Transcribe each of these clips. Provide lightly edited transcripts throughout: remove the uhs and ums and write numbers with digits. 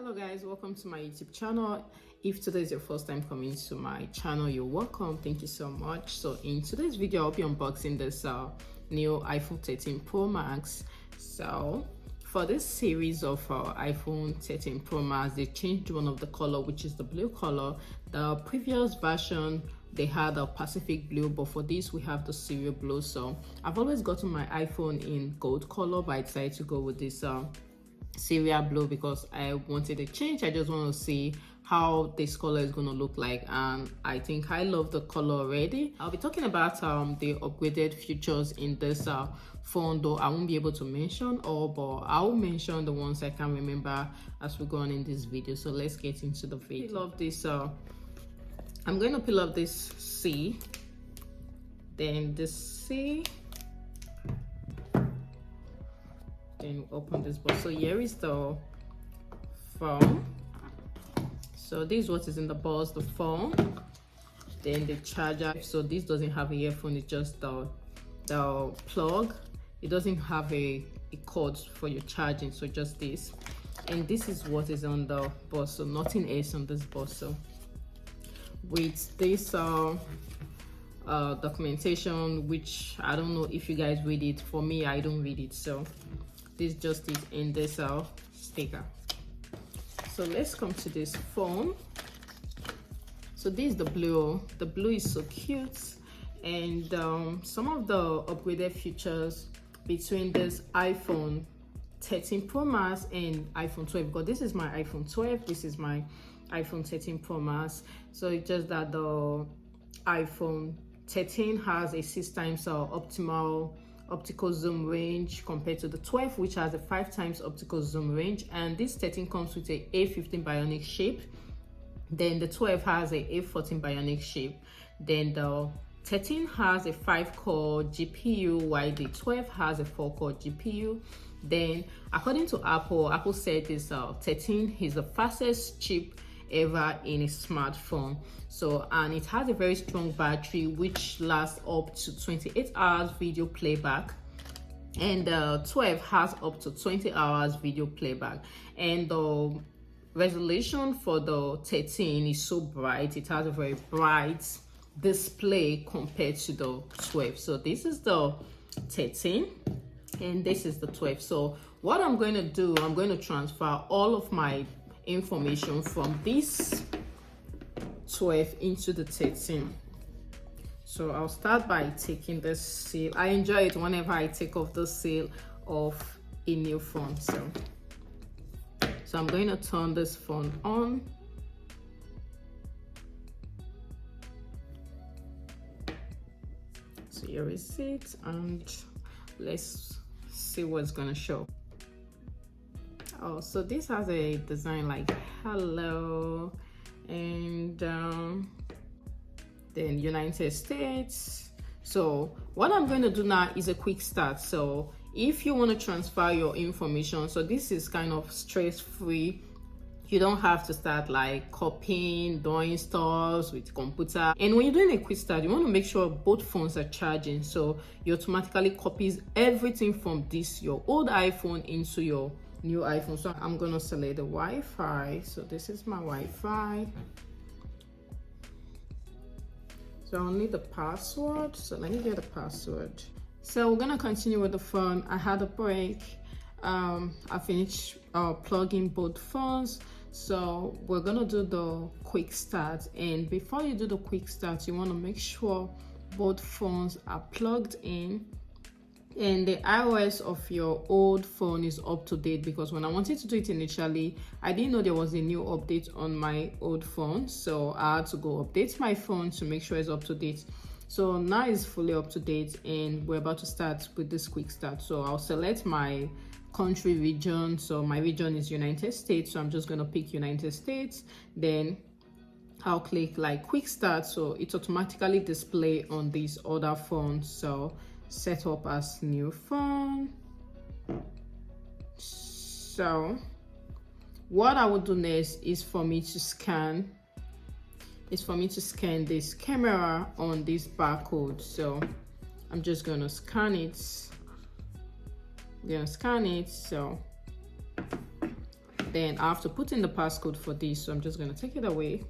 Hello guys, welcome to my YouTube channel. If today is your first time coming to my channel, you're welcome. Thank you so much. So in today's video I'll be unboxing this new iPhone 13 Pro Max. So for this series of iPhone 13 Pro Max, they changed one of the color, which is the blue color. The previous version they had a Pacific blue, but for this we have the cereal blue. So I've always gotten my iPhone in gold color, but I decided to go with this cereal blue because I wanted a change. I just want to see how this color is going to look like, and I think I love the color already. I'll be talking about the upgraded features in this phone, though I won't be able to mention all, but I'll mention the ones I can remember as we go on in this video. So let's get into the video. Peel off this I'm going to peel off this C, then this C, then open this box. So here is the phone. So this is what is in the box: the phone, then the charger. So this doesn't have a earphone, it's just the plug. It doesn't have a cord for your charging, so just this. And this is what is on the box, so nothing else on this box. So with this documentation, which I don't know if you guys read it, for me I don't read it, so this just is in this sticker. So let's come to this phone. So this is the blue. The blue is so cute, and some of the upgraded features between this iPhone 13 Pro Max and iPhone 12, because this is my iPhone 12, this is my iPhone 13 Pro Max. So it's just that the iPhone 13 has a 6 times optimal optical zoom range compared to the 12, which has a 5 times optical zoom range, and this 13 comes with a A15 bionic shape. Then the 12 has a A14 bionic shape. Then the 13 has a 5-core GPU, while the 12 has a 4-core GPU. Then according to Apple said this 13 is the fastest chip ever in a smartphone. So, and it has a very strong battery which lasts up to 28 hours video playback, and 12 has up to 20 hours video playback. And the resolution for the 13 is so bright, it has a very bright display compared to the 12. So this is the 13 and this is the 12. So what I'm going to do, I'm going to transfer all of my information from this 12 into the 13. So I'll start by taking this seal. I enjoy it whenever I take off the seal of a new phone. So I'm going to turn this phone on. So here is it, and let's see what's gonna show. Oh, so this has a design like hello, and then United States. So what I'm going to do now is a quick start. So if you want to transfer your information, so this is kind of stress-free. You don't have to start like copying, doing stuff with computer. And when you're doing a quick start, you want to make sure both phones are charging, so you automatically copies everything from this your old iPhone into your new iPhone. So I'm gonna select the Wi-Fi. So this is my Wi-Fi. So I'll need the password. So let me get the password. So we're gonna continue with the phone. I had a break. I finished plugging both phones. So we're gonna do the quick start. And before you do the quick start, you want to make sure both phones are plugged in and the iOS of your old phone is up to date, because when I wanted to do it initially, I didn't know there was a new update on my old phone, so I had to go update my phone to make sure it's up to date. So now it's fully up to date, and we're about to start with this quick start. So I'll select my country region. So my region is United States, so I'm just going to pick United States. Then I'll click like quick start, so it automatically display on these other phones. So set up as new phone. So what I will do next is for me to scan this camera on this barcode. So I'm just gonna scan it. So Then I have to put in the passcode for this, so I'm just going to take it away.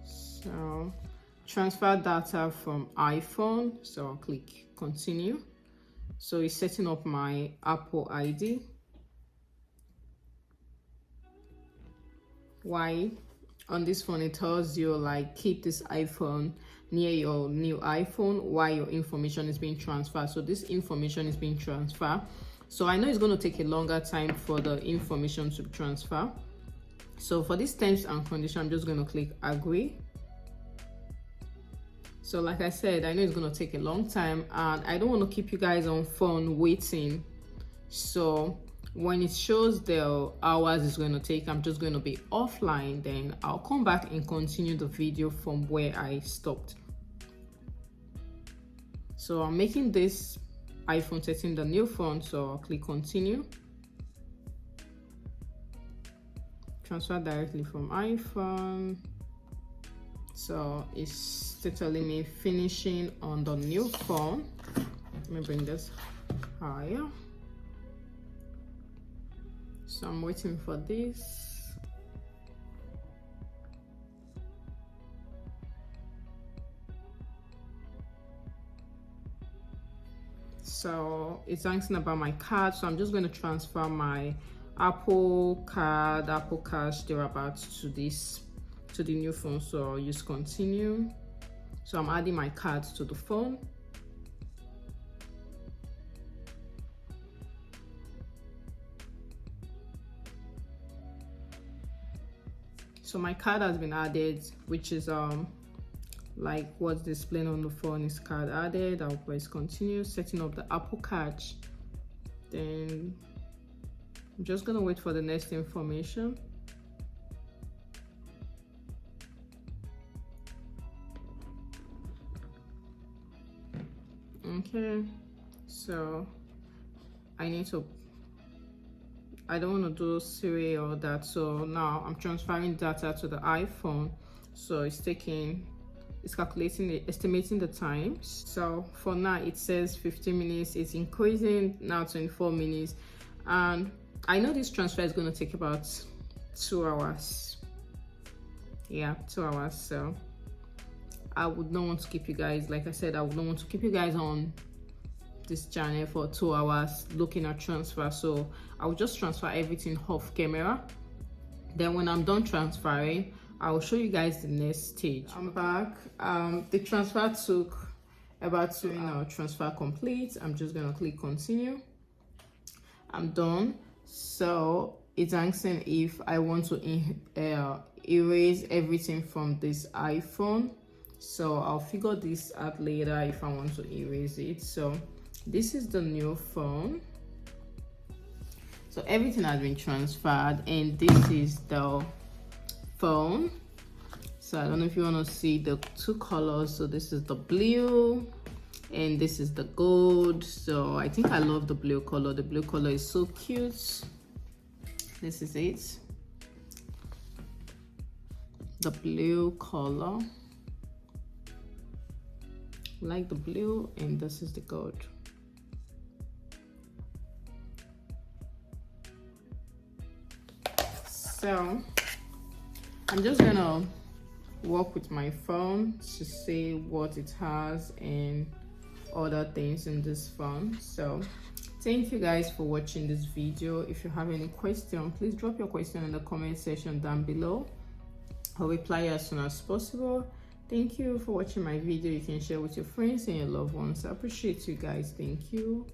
So transfer data from iPhone, so I'll click continue. So it's setting up my Apple ID. Why on this phone it tells you like keep this iPhone near your new iPhone while your information is being transferred. So this information is being transferred, so I know it's going to take a longer time for the information to transfer. So for this terms and condition, I'm just going to click agree. So like I said, I know it's going to take a long time and I don't want to keep you guys on phone waiting. So when it shows the hours it's going to take, I'm just going to be offline. Then I'll come back and continue the video from where I stopped. So I'm making this iPhone 13 the new phone, so I'll click continue. Transfer directly from iPhone. So it's telling me finishing on the new phone. Let me bring this higher. So I'm waiting for this. So it's asking about my card, so I'm just going to transfer my Apple card, Apple Cash thereabouts to the new phone. So I'll use continue. So I'm adding my cards to the phone. So my card has been added, which is like what's displaying on the phone is card added. I'll press continue, setting up the Apple Cash. Then I'm just gonna wait for the next information. Okay, so I don't want to do Siri or that. So now I'm transferring data to the iPhone. So it's calculating estimating the times. So for now it says 15 minutes, it's increasing now 24 minutes. And I know this transfer is going to take about 2 hours. Yeah, 2 hours. So I would not want to keep you guys, like I said, I would not want to keep you guys on this channel for 2 hours looking at transfer. So I will just transfer everything off camera. Then when I'm done transferring, I will show you guys the next stage. I'm back. The transfer took about 2 hours. Transfer complete. I'm just gonna click continue. I'm done. So it's asking if I want to erase everything from this iPhone. So I'll figure this out later if I want to erase it. So this is the new phone. So everything has been transferred, and this is the phone. So I don't know if you want to see the 2 colors. So this is the blue and this is the gold. So I think I love the blue color. The blue color is so cute. This is it, the blue color. Like the blue, and this is the gold. So I'm just gonna work with my phone to see what it has and other things in this phone. So thank you guys for watching this video. If you have any question, please drop your question in the comment section down below. I'll reply as soon as possible. Thank you for watching my video. You can share with your friends and your loved ones. I appreciate you guys. Thank you.